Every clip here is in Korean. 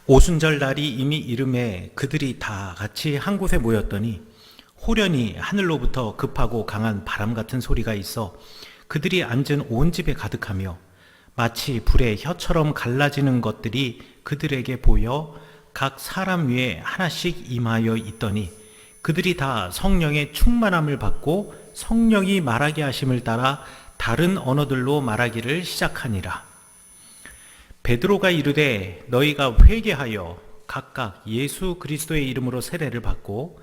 오순절 날이 이미 이름에 그들이 다 같이 한 곳에 모였더니 호련히 하늘로부터 급하고 강한 바람 같은 소리가 있어 그들이 앉은 온 집에 가득하며 마치 불의 혀처럼 갈라지는 것들이 그들에게 보여 각 사람 위에 하나씩 임하여 있더니 그들이 다 성령의 충만함을 받고 성령이 말하게 하심을 따라 다른 언어들로 말하기를 시작하니라. 베드로가 이르되 너희가 회개하여 각각 예수 그리스도의 이름으로 세례를 받고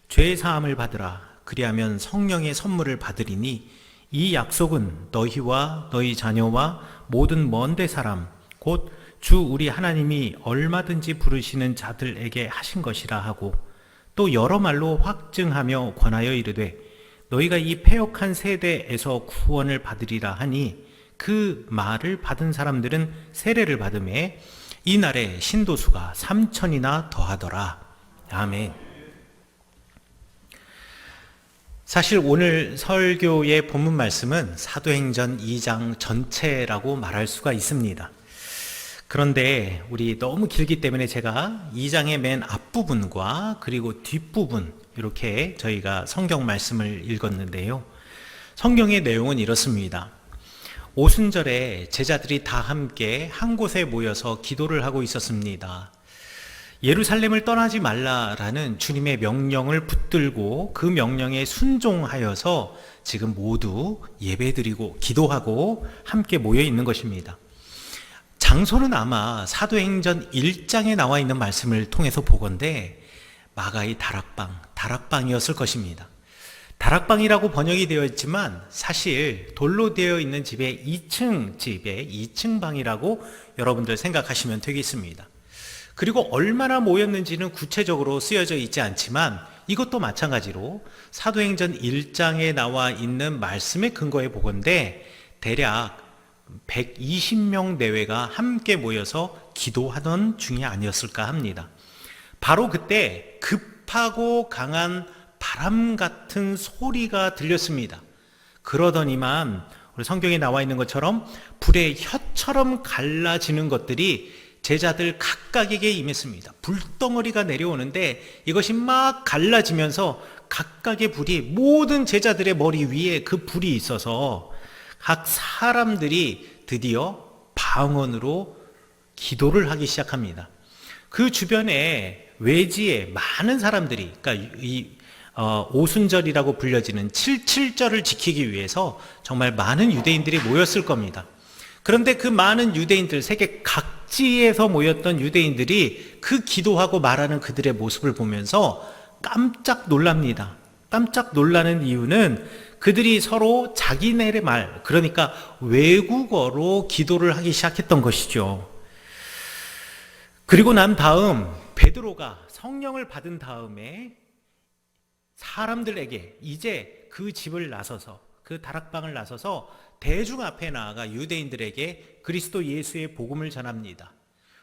죄 사함을 받으라. 그리하면 성령의 선물을 받으리니 이 약속은 너희와 너희 자녀와 모든 먼데 사람 곧 주 우리 하나님이 얼마든지 부르시는 자들에게 하신 것이라 하고 또 여러 말로 확증하며 권하여 이르되 너희가 이 패역한 세대에서 구원을 받으리라 하니 그 말을 받은 사람들은 세례를 받음에 이날에 신도수가 3,000이나 더하더라. 아멘. 사실 오늘 설교의 본문 말씀은 사도행전 2장 전체라고 말할 수가 있습니다. 그런데 우리 너무 길기 때문에 제가 2장의 맨 앞부분과 그리고 뒷부분 이렇게 저희가 성경 말씀을 읽었는데요. 성경의 내용은 이렇습니다. 오순절에 제자들이 다 함께 한 곳에 모여서 기도를 하고 있었습니다. 예루살렘을 떠나지 말라라는 주님의 명령을 붙들고 그 명령에 순종하여서 지금 모두 예배드리고 기도하고 함께 모여 있는 것입니다. 장소는 아마 사도행전 1장에 나와 있는 말씀을 통해서 보건대 마가의 다락방이었을 것입니다. 다락방이라고 번역이 되어 있지만 사실 돌로 되어 있는 집의 2층 방이라고 여러분들 생각하시면 되겠습니다. 그리고 얼마나 모였는지는 구체적으로 쓰여져 있지 않지만 이것도 마찬가지로 사도행전 1장에 나와 있는 말씀의 근거에 보건대 대략 120명 내외가 함께 모여서 기도하던 중이 아니었을까 합니다. 바로 그때 급하고 강한 바람 같은 소리가 들렸습니다. 그러더니만 우리 성경에 나와 있는 것처럼 불의 혀처럼 갈라지는 것들이 제자들 각각에게 임했습니다. 불덩어리가 내려오는데 이것이 막 갈라지면서 각각의 불이 모든 제자들의 머리 위에 그 불이 있어서 각 사람들이 드디어 방언으로 기도를 하기 시작합니다. 그 주변에 외지에 많은 사람들이, 그러니까 오순절이라고 불려지는 77절을 지키기 위해서 정말 많은 유대인들이 모였을 겁니다. 그런데 그 많은 유대인들, 세계 각지에서 모였던 유대인들이 그 기도하고 말하는 그들의 모습을 보면서 깜짝 놀랍니다. 깜짝 놀라는 이유는 그들이 서로 자기네의 말, 그러니까 외국어로 기도를 하기 시작했던 것이죠. 그리고 난 다음 베드로가 성령을 받은 다음에 사람들에게 이제 그 집을 나서서 그 다락방을 나서서 대중 앞에 나아가 유대인들에게 그리스도 예수의 복음을 전합니다.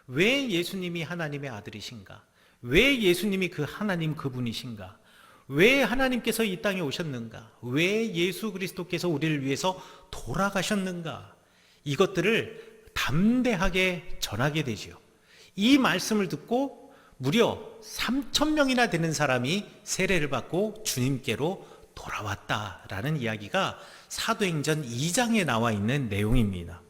왜 예수님이 하나님의 아들이신가? 왜 예수님이 그 하나님 그분이신가? 왜 하나님께서 이 땅에 오셨는가? 왜 예수 그리스도께서 우리를 위해서 돌아가셨는가? 이것들을 담대하게 전하게 되지요. 이 말씀을 듣고 무려 3,000명이나 되는 사람이 세례를 받고 주님께로 돌아왔다라는 이야기가 사도행전 2장에 나와 있는 내용입니다.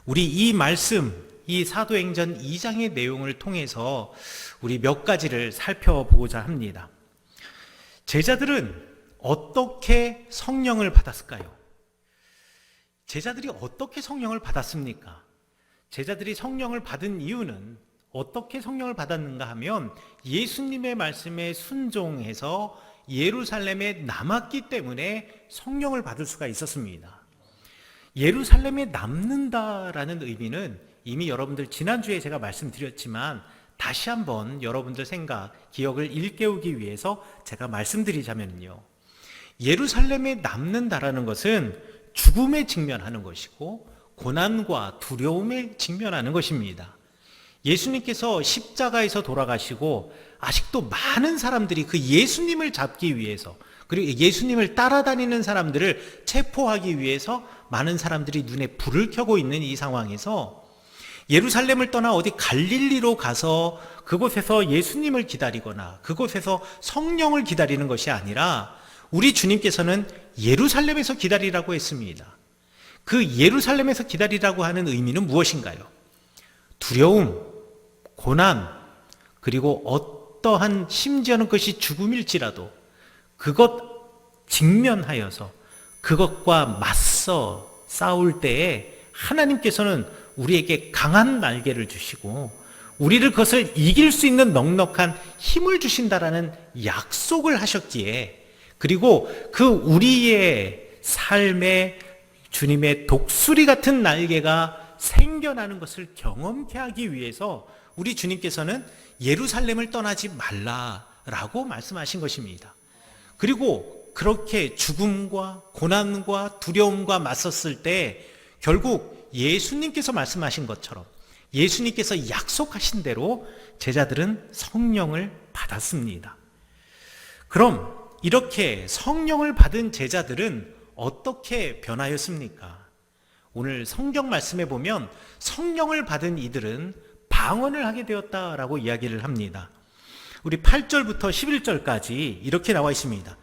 우리 이 말씀, 이 사도행전 2장의 내용을 통해서 우리 몇 가지를 살펴보고자 합니다. 제자들은 어떻게 성령을 받았을까요? 제자들이 어떻게 성령을 받았습니까? 제자들이 성령을 받은 이유는 어떻게 성령을 받았는가 하면 예수님의 말씀에 순종해서 예루살렘에 남았기 때문에 성령을 받을 수가 있었습니다. 예루살렘에 남는다라는 의미는 이미 여러분들 지난주에 제가 말씀드렸지만 다시 한번 여러분들 생각, 기억을 일깨우기 위해서 제가 말씀드리자면요. 예루살렘에 남는다라는 것은 죽음에 직면하는 것이고 고난과 두려움에 직면하는 것입니다. 예수님께서 십자가에서 돌아가시고 아직도 많은 사람들이 그 예수님을 잡기 위해서 그리고 예수님을 따라다니는 사람들을 체포하기 위해서 많은 사람들이 눈에 불을 켜고 있는 이 상황에서 예루살렘을 떠나 어디 갈릴리로 가서 그곳에서 예수님을 기다리거나 그곳에서 성령을 기다리는 것이 아니라 우리 주님께서는 예루살렘에서 기다리라고 했습니다. 그 예루살렘에서 기다리라고 하는 의미는 무엇인가요? 두려움, 고난, 그리고 어떠한 심지어는 그것이 죽음일지라도 그것 직면하여서 그것과 맞서 싸울 때에 하나님께서는 우리에게 강한 날개를 주시고 우리를 그것을 이길 수 있는 넉넉한 힘을 주신다라는 약속을 하셨기에, 그리고 그 우리의 삶에 주님의 독수리 같은 날개가 생겨나는 것을 경험케 하기 위해서 우리 주님께서는 예루살렘을 떠나지 말라라고 말씀하신 것입니다. 그리고 그렇게 죽음과 고난과 두려움과 맞섰을 때 결국 예수님께서 말씀하신 것처럼 예수님께서 약속하신 대로 제자들은 성령을 받았습니다. 그럼 이렇게 성령을 받은 제자들은 어떻게 변하였습니까? 오늘 성경 말씀에 보면 성령을 받은 이들은 방언을 하게 되었다라고 이야기를 합니다. 우리 8절부터 11절까지 이렇게 나와 있습니다.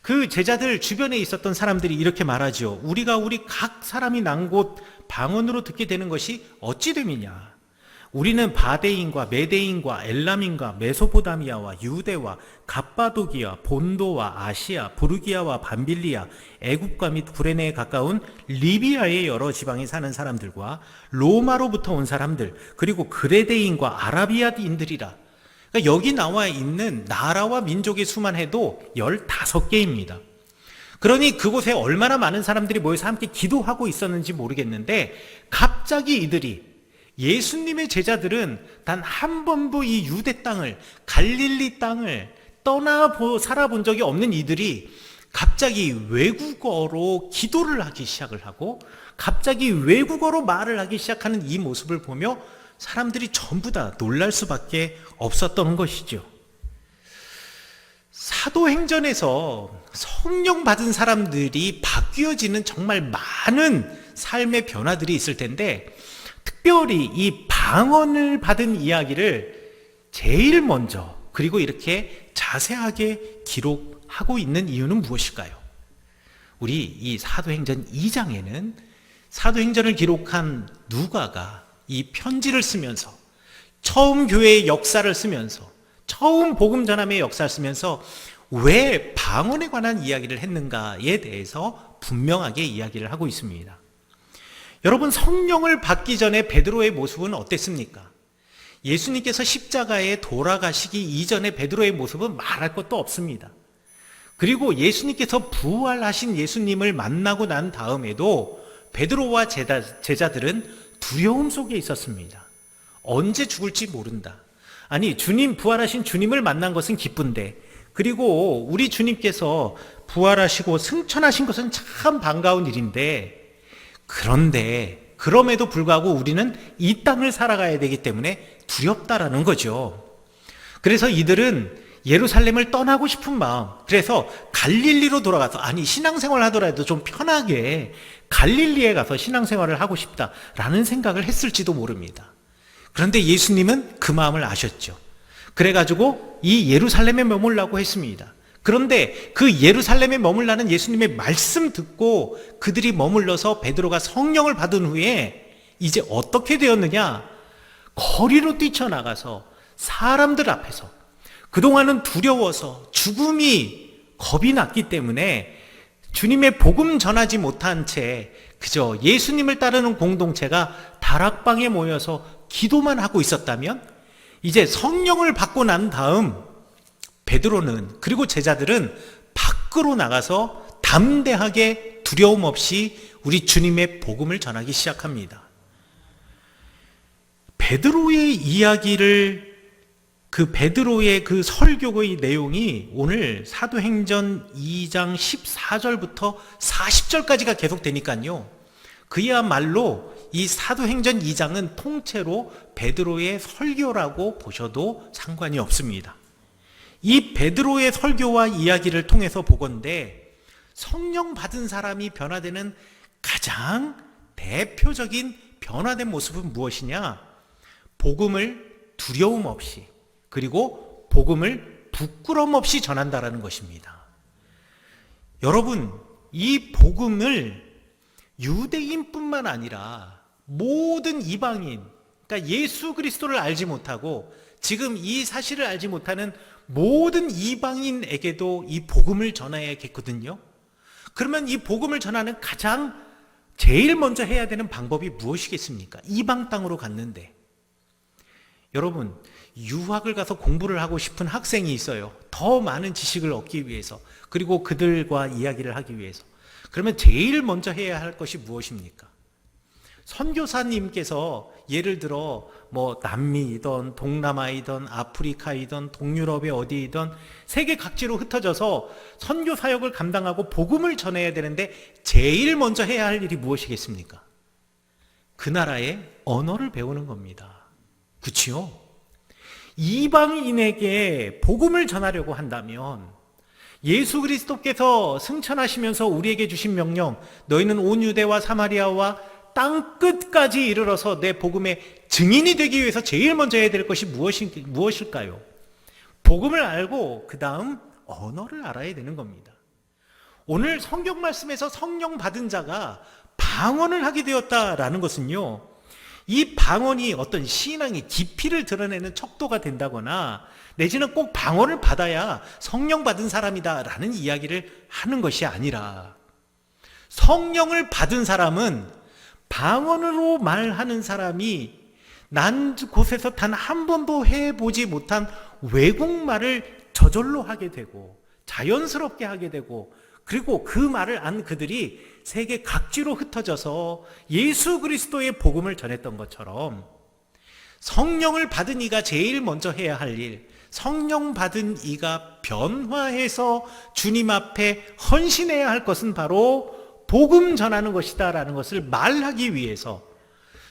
그 제자들 주변에 있었던 사람들이 이렇게 말하죠. 우리 각 사람이 난 곳 방언으로 듣게 되는 것이 어찌 됨이냐? 우리는 바데인과 메데인과 엘람인과 메소포다미아와 유대와 갑바도기아, 본도와 아시아, 부르기아와 밤빌리아, 애굽과 및 구레네에 가까운 리비아의 여러 지방에 사는 사람들과 로마로부터 온 사람들, 그리고 그레데인과 아라비아인들이라. 그러니까 여기 나와 있는 나라와 민족의 수만 해도 15개입니다. 그러니 그곳에 얼마나 많은 사람들이 모여서 함께 기도하고 있었는지 모르겠는데 갑자기 이들이, 예수님의 제자들은 단 한 번도 이 유대 땅을, 갈릴리 땅을 떠나 살아본 적이 없는 이들이 갑자기 외국어로 기도를 하기 시작을 하고 갑자기 외국어로 말을 하기 시작하는 이 모습을 보며 사람들이 전부 다 놀랄 수밖에 없었던 것이죠. 사도행전에서 성령 받은 사람들이 바뀌어지는 정말 많은 삶의 변화들이 있을 텐데 특별히 이 방언을 받은 이야기를 제일 먼저 그리고 이렇게 자세하게 기록하고 있는 이유는 무엇일까요? 우리 이 사도행전 2장에는 사도행전을 기록한 누가가 이 편지를 쓰면서 처음 교회의 역사를 쓰면서 처음 복음 전함의 역사를 쓰면서 왜 방언에 관한 이야기를 했는가에 대해서 분명하게 이야기를 하고 있습니다. 여러분, 성령을 받기 전에 베드로의 모습은 어땠습니까? 예수님께서 십자가에 돌아가시기 이전에 베드로의 모습은 말할 것도 없습니다. 그리고 예수님께서 부활하신 예수님을 만나고 난 다음에도 베드로와 제자들은 두려움 속에 있었습니다. 언제 죽을지 모른다. 아니, 부활하신 주님을 만난 것은 기쁜데, 그리고 우리 주님께서 부활하시고 승천하신 것은 참 반가운 일인데, 그런데 그럼에도 불구하고 우리는 이 땅을 살아가야 되기 때문에 두렵다라는 거죠. 그래서 이들은 예루살렘을 떠나고 싶은 마음, 그래서 갈릴리로 돌아가서, 아니 신앙생활 하더라도 좀 편하게 갈릴리에 가서 신앙생활을 하고 싶다라는 생각을 했을지도 모릅니다. 그런데 예수님은 그 마음을 아셨죠. 그래가지고 이 예루살렘에 머물라고 했습니다. 그런데 그 예루살렘에 머물라는 예수님의 말씀 듣고 그들이 머물러서 베드로가 성령을 받은 후에 이제 어떻게 되었느냐? 거리로 뛰쳐나가서 사람들 앞에서, 그동안은 두려워서 죽음이 겁이 났기 때문에 주님의 복음 전하지 못한 채 그저 예수님을 따르는 공동체가 다락방에 모여서 기도만 하고 있었다면, 이제 성령을 받고 난 다음 베드로는, 그리고 제자들은 밖으로 나가서 담대하게 두려움 없이 우리 주님의 복음을 전하기 시작합니다. 베드로의 이야기를, 그 베드로의 그 설교의 내용이 오늘 사도행전 2장 14절부터 40절까지가 계속되니까요. 그야말로 이 사도행전 2장은 통째로 베드로의 설교라고 보셔도 상관이 없습니다. 이 베드로의 설교와 이야기를 통해서 보건대 성령 받은 사람이 변화되는 가장 대표적인 변화된 모습은 무엇이냐? 복음을 두려움 없이, 그리고 복음을 부끄럼 없이 전한다라는 것입니다. 여러분, 이 복음을 유대인뿐만 아니라 모든 이방인, 그러니까 예수 그리스도를 알지 못하고 지금 이 사실을 알지 못하는 모든 이방인에게도 이 복음을 전해야겠거든요. 그러면 이 복음을 전하는 가장 제일 먼저 해야 되는 방법이 무엇이겠습니까? 이방 땅으로 갔는데, 여러분, 유학을 가서 공부를 하고 싶은 학생이 있어요. 더 많은 지식을 얻기 위해서, 그리고 그들과 이야기를 하기 위해서. 그러면 제일 먼저 해야 할 것이 무엇입니까? 선교사님께서 예를 들어 남미이든 동남아이든 아프리카이든 동유럽의 어디이든 세계 각지로 흩어져서 선교 사역을 감당하고 복음을 전해야 되는데 제일 먼저 해야 할 일이 무엇이겠습니까? 그 나라의 언어를 배우는 겁니다. 그렇지요? 이방인에게 복음을 전하려고 한다면 예수 그리스도께서 승천하시면서 우리에게 주신 명령, 너희는 온 유대와 사마리아와 땅 끝까지 이르러서 내 복음의 증인이 되기 위해서 제일 먼저 해야 될 것이 무엇일까요? 복음을 알고 그 다음 언어를 알아야 되는 겁니다. 오늘 성경 말씀에서 성령 받은 자가 방언을 하게 되었다라는 것은요, 이 방언이 어떤 신앙의 깊이를 드러내는 척도가 된다거나 내지는 꼭 방언을 받아야 성령 받은 사람이다라는 이야기를 하는 것이 아니라, 성령을 받은 사람은 방언으로 말하는 사람이 난 곳에서 단 한 번도 해보지 못한 외국말을 저절로 하게 되고 자연스럽게 하게 되고, 그리고 그 말을 안 그들이 세계 각지로 흩어져서 예수 그리스도의 복음을 전했던 것처럼, 성령을 받은 이가 제일 먼저 해야 할 일, 성령 받은 이가 변화해서 주님 앞에 헌신해야 할 것은 바로 복음 전하는 것이다 라는 것을 말하기 위해서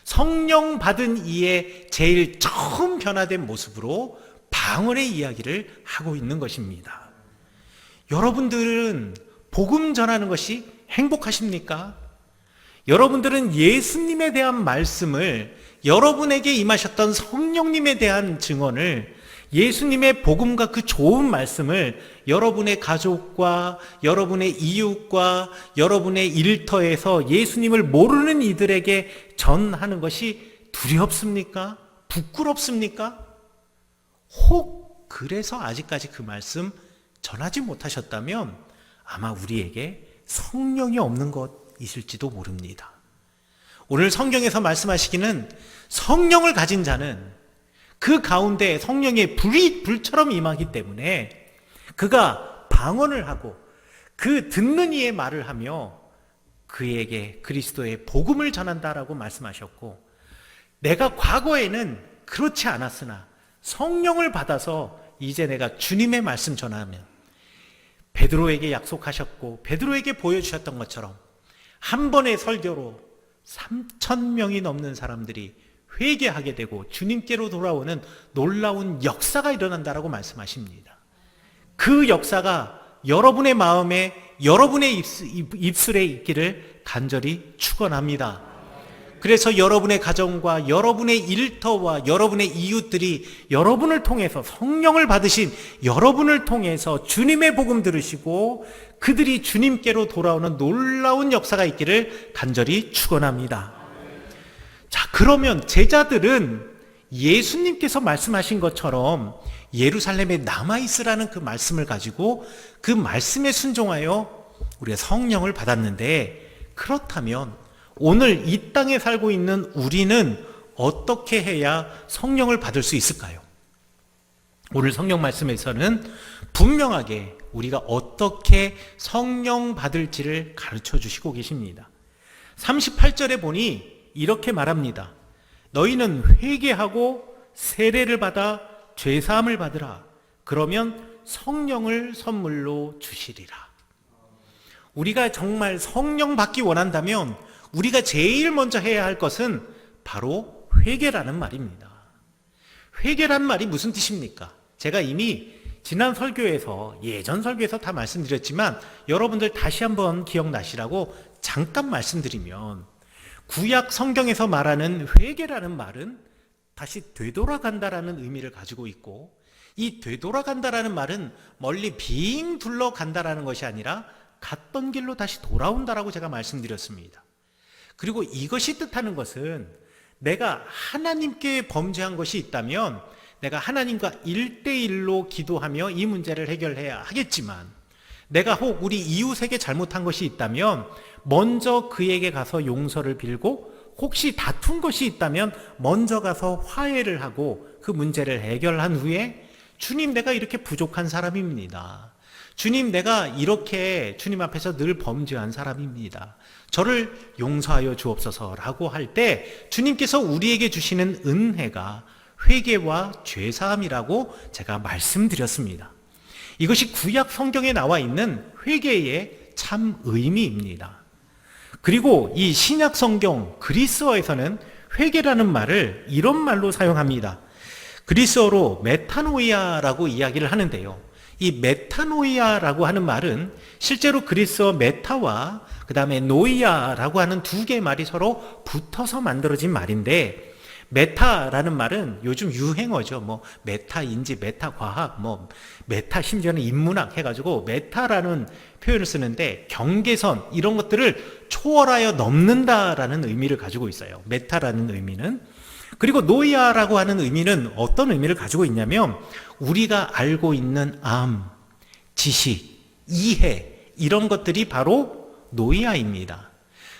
성령 받은 이의 제일 처음 변화된 모습으로 방언의 이야기를 하고 있는 것입니다. 여러분들은 복음 전하는 것이 행복하십니까? 여러분들은 예수님에 대한 말씀을, 여러분에게 임하셨던 성령님에 대한 증언을, 예수님의 복음과 그 좋은 말씀을 여러분의 가족과 여러분의 이웃과 여러분의 일터에서 예수님을 모르는 이들에게 전하는 것이 두렵습니까? 부끄럽습니까? 혹 그래서 아직까지 그 말씀 전하지 못하셨다면 아마 우리에게 성령이 없는 것이실지도 모릅니다. 오늘 성경에서 말씀하시기는 성령을 가진 자는 그 가운데 성령의 불이 불처럼 임하기 때문에 그가 방언을 하고 그 듣는 이의 말을 하며 그에게 그리스도의 복음을 전한다라고 말씀하셨고, 내가 과거에는 그렇지 않았으나 성령을 받아서 이제 내가 주님의 말씀 전하면, 베드로에게 약속하셨고 베드로에게 보여주셨던 것처럼 한 번의 설교로 3,000명이 넘는 사람들이 회개하게 되고 주님께로 돌아오는 놀라운 역사가 일어난다라고 말씀하십니다. 그 역사가 여러분의 마음에, 여러분의 입술에 있기를 간절히 축원합니다. 그래서 여러분의 가정과 여러분의 일터와 여러분의 이웃들이 여러분을 통해서, 성령을 받으신 여러분을 통해서 주님의 복음 들으시고 그들이 주님께로 돌아오는 놀라운 역사가 있기를 간절히 축원합니다. 자, 그러면 제자들은 예수님께서 말씀하신 것처럼 예루살렘에 남아있으라는 그 말씀을 가지고 그 말씀에 순종하여 우리가 성령을 받았는데, 그렇다면 오늘 이 땅에 살고 있는 우리는 어떻게 해야 성령을 받을 수 있을까요? 오늘 성령 말씀에서는 분명하게 우리가 어떻게 성령 받을지를 가르쳐 주시고 계십니다. 38절에 보니 이렇게 말합니다. 너희는 회개하고 세례를 받아 죄사함을 받으라. 그러면 성령을 선물로 주시리라. 우리가 정말 성령 받기 원한다면 우리가 제일 먼저 해야 할 것은 바로 회개라는 말입니다. 회개란 말이 무슨 뜻입니까? 제가 이미 지난 설교에서, 예전 설교에서 다 말씀드렸지만 여러분들 다시 한번 기억나시라고 잠깐 말씀드리면, 구약 성경에서 말하는 회개라는 말은 다시 되돌아간다라는 의미를 가지고 있고, 이 되돌아간다라는 말은 멀리 빙 둘러간다라는 것이 아니라 갔던 길로 다시 돌아온다라고 제가 말씀드렸습니다. 그리고 이것이 뜻하는 것은 내가 하나님께 범죄한 것이 있다면 내가 하나님과 1대1로 기도하며 이 문제를 해결해야 하겠지만, 내가 혹 우리 이웃에게 잘못한 것이 있다면 먼저 그에게 가서 용서를 빌고, 혹시 다툰 것이 있다면 먼저 가서 화해를 하고 그 문제를 해결한 후에, 주님, 내가 이렇게 부족한 사람입니다. 주님, 내가 이렇게 주님 앞에서 늘 범죄한 사람입니다. 저를 용서하여 주옵소서라고 할 때 주님께서 우리에게 주시는 은혜가 회개와 죄사함이라고 제가 말씀드렸습니다. 이것이 구약 성경에 나와 있는 회개의 참 의미입니다. 그리고 이 신약 성경 그리스어에서는 회개라는 말을 이런 말로 사용합니다. 그리스어로 메타노이아라고 이야기를 하는데요. 이 메타노이아라고 하는 말은 실제로 그리스어 메타와 그 다음에 노이아라고 하는 두 개의 말이 서로 붙어서 만들어진 말인데, 메타라는 말은 요즘 유행어죠. 메타인지, 메타과학, 메타 심지어는 인문학 해가지고 메타라는 표현을 쓰는데, 경계선 이런 것들을 초월하여 넘는다라는 의미를 가지고 있어요. 메타라는 의미는. 그리고 노이아라고 하는 의미는 어떤 의미를 가지고 있냐면, 우리가 알고 있는 암, 지식, 이해 이런 것들이 바로 노이아입니다.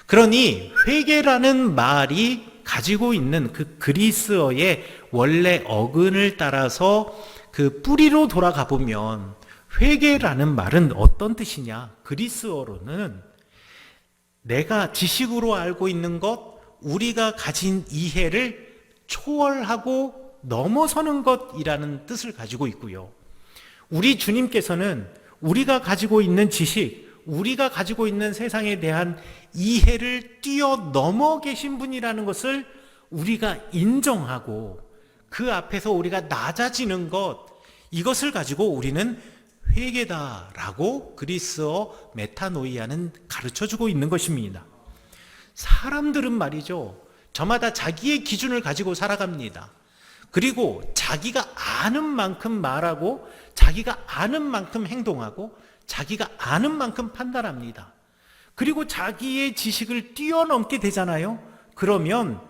그러니 회개라는 말이 가지고 있는 그 그리스어의 원래 어근을 따라서 그 뿌리로 돌아가 보면, 회개라는 말은 어떤 뜻이냐? 그리스어로는 내가 지식으로 알고 있는 것, 우리가 가진 이해를 초월하고 넘어서는 것이라는 뜻을 가지고 있고요. 우리 주님께서는 우리가 가지고 있는 지식, 우리가 가지고 있는 세상에 대한 이해를 뛰어넘어 계신 분이라는 것을 우리가 인정하고 그 앞에서 우리가 낮아지는 것, 이것을 가지고 우리는 회개다라고 그리스어 메타노이아는 가르쳐주고 있는 것입니다. 사람들은 말이죠, 저마다 자기의 기준을 가지고 살아갑니다. 그리고 자기가 아는 만큼 말하고, 자기가 아는 만큼 행동하고, 자기가 아는 만큼 판단합니다. 그리고 자기의 지식을 뛰어넘게 되잖아요. 그러면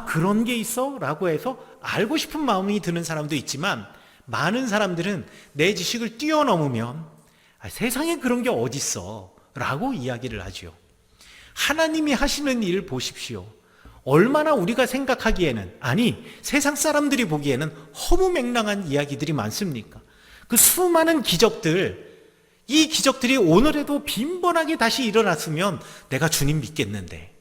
그런 게 있어? 라고 해서 알고 싶은 마음이 드는 사람도 있지만, 많은 사람들은 내 지식을 뛰어넘으면 세상에 그런 게 어딨어? 라고 이야기를 하죠. 하나님이 하시는 일을 보십시오. 얼마나 우리가 생각하기에는, 아니 세상 사람들이 보기에는 허무맹랑한 이야기들이 많습니까? 그 수많은 기적들, 이 기적들이 오늘에도 빈번하게 다시 일어났으면 내가 주님 믿겠는데,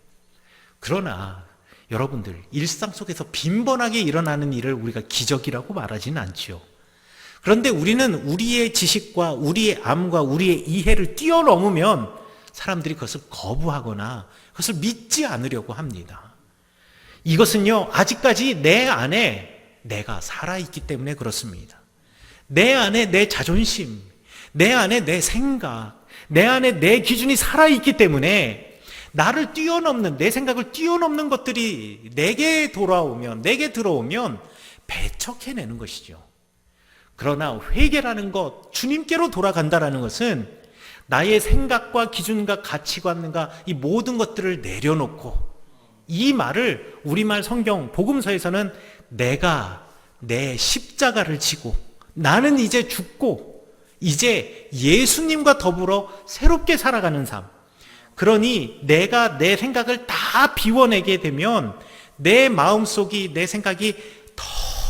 그러나 여러분들, 일상 속에서 빈번하게 일어나는 일을 우리가 기적이라고 말하지는 않지요. 그런데 우리는 우리의 지식과 우리의 암과 우리의 이해를 뛰어넘으면 사람들이 그것을 거부하거나 그것을 믿지 않으려고 합니다. 이것은요, 아직까지 내 안에 내가 살아있기 때문에 그렇습니다. 내 안에 내 자존심, 내 안에 내 생각, 내 안에 내 기준이 살아있기 때문에 나를 뛰어넘는, 내 생각을 뛰어넘는 것들이 내게 돌아오면, 내게 들어오면 배척해내는 것이죠. 그러나 회개라는 것, 주님께로 돌아간다라는 것은 나의 생각과 기준과 가치관과 이 모든 것들을 내려놓고, 이 말을 우리말 성경 복음서에서는 내가 내 십자가를 지고 나는 이제 죽고 이제 예수님과 더불어 새롭게 살아가는 삶. 그러니 내가 내 생각을 다 비워내게 되면 내 마음속이, 내 생각이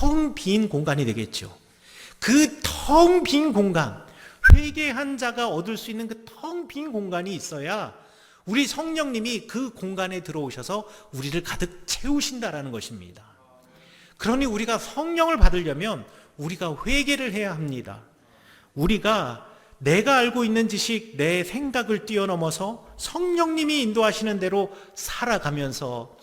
텅 빈 공간이 되겠죠. 그 텅 빈 공간, 회개한 자가 얻을 수 있는 그 텅 빈 공간이 있어야 우리 성령님이 그 공간에 들어오셔서 우리를 가득 채우신다라는 것입니다. 그러니 우리가 성령을 받으려면 우리가 회개를 해야 합니다. 우리가 내가 알고 있는 지식, 내 생각을 뛰어넘어서 성령님이 인도하시는 대로 살아가면서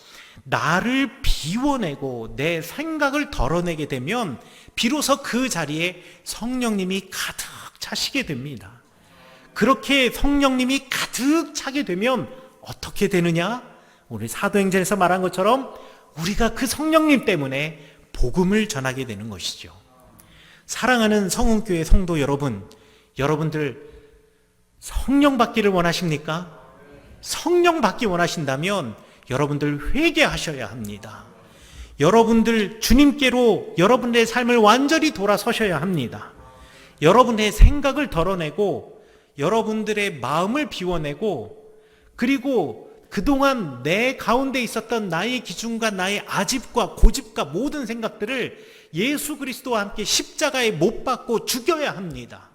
나를 비워내고 내 생각을 덜어내게 되면 비로소 그 자리에 성령님이 가득 차시게 됩니다. 그렇게 성령님이 가득 차게 되면 어떻게 되느냐? 오늘 사도행전에서 말한 것처럼 우리가 그 성령님 때문에 복음을 전하게 되는 것이죠. 사랑하는 성운교회 성도 여러분, 여러분들 성령 받기를 원하십니까? 성령 받기 원하신다면 여러분들 회개하셔야 합니다. 여러분들 주님께로 여러분의 삶을 완전히 돌아서셔야 합니다. 여러분의 생각을 덜어내고 여러분들의 마음을 비워내고, 그리고 그동안 내 가운데 있었던 나의 기준과 나의 아집과 고집과 모든 생각들을 예수 그리스도와 함께 십자가에 못 박고 죽여야 합니다.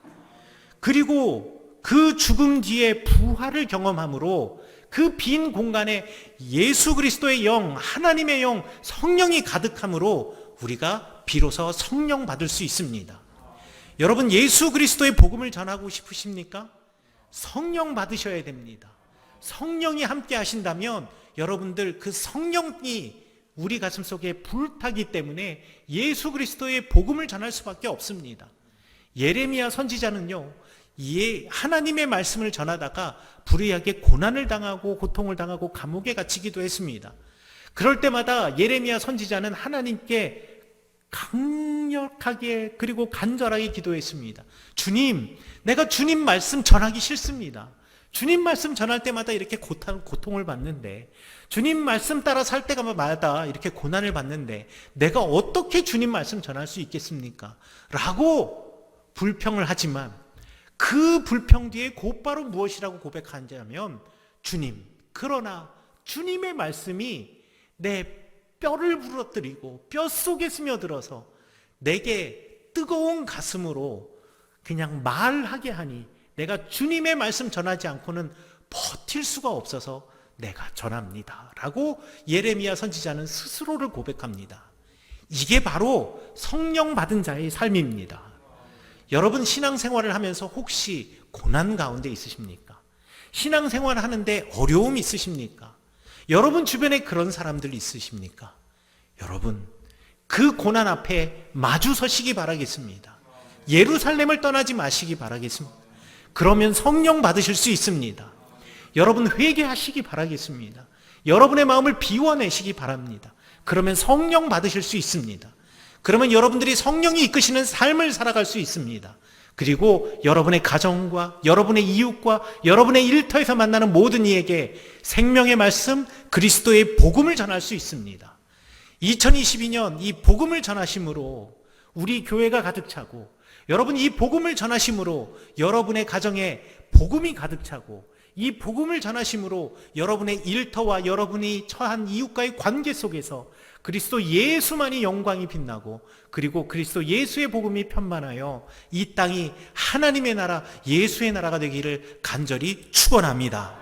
그리고 그 죽음 뒤에 부활을 경험함으로 그 빈 공간에 예수 그리스도의 영, 하나님의 영, 성령이 가득함으로 우리가 비로소 성령 받을 수 있습니다. 여러분, 예수 그리스도의 복음을 전하고 싶으십니까? 성령 받으셔야 됩니다. 성령이 함께 하신다면 여러분들 그 성령이 우리 가슴 속에 불타기 때문에 예수 그리스도의 복음을 전할 수밖에 없습니다. 예레미야 선지자는요, 하나님의 말씀을 전하다가 불의하게 고난을 당하고 고통을 당하고 감옥에 갇히기도 했습니다. 그럴 때마다 예레미야 선지자는 하나님께 강력하게 그리고 간절하게 기도했습니다. 주님, 내가 주님 말씀 전하기 싫습니다. 주님 말씀 전할 때마다 이렇게 고통을 받는데, 주님 말씀 따라 살 때마다 이렇게 고난을 받는데 내가 어떻게 주님 말씀 전할 수 있겠습니까? 라고 불평을 하지만 그 불평 뒤에 곧바로 무엇이라고 고백하냐면, 주님, 그러나 주님의 말씀이 내 뼈를 부러뜨리고 뼛속에 스며들어서 내게 뜨거운 가슴으로 그냥 말하게 하니 내가 주님의 말씀 전하지 않고는 버틸 수가 없어서 내가 전합니다. 라고 예레미야 선지자는 스스로를 고백합니다. 이게 바로 성령 받은 자의 삶입니다. 여러분, 신앙생활을 하면서 혹시 고난 가운데 있으십니까? 신앙생활을 하는데 어려움이 있으십니까? 여러분 주변에 그런 사람들 있으십니까? 여러분, 그 고난 앞에 마주 서시기 바라겠습니다. 예루살렘을 떠나지 마시기 바라겠습니다. 그러면 성령 받으실 수 있습니다. 여러분, 회개하시기 바라겠습니다. 여러분의 마음을 비워내시기 바랍니다. 그러면 성령 받으실 수 있습니다. 그러면 여러분들이 성령이 이끄시는 삶을 살아갈 수 있습니다. 그리고 여러분의 가정과 여러분의 이웃과 여러분의 일터에서 만나는 모든 이에게 생명의 말씀, 그리스도의 복음을 전할 수 있습니다. 2022년 이 복음을 전하심으로 우리 교회가 가득 차고, 여러분 이 복음을 전하심으로 여러분의 가정에 복음이 가득 차고, 이 복음을 전하심으로 여러분의 일터와 여러분이 처한 이웃과의 관계 속에서 그리스도 예수만이 영광이 빛나고, 그리고 그리스도 예수의 복음이 편만하여 이 땅이 하나님의 나라, 예수의 나라가 되기를 간절히 축원합니다.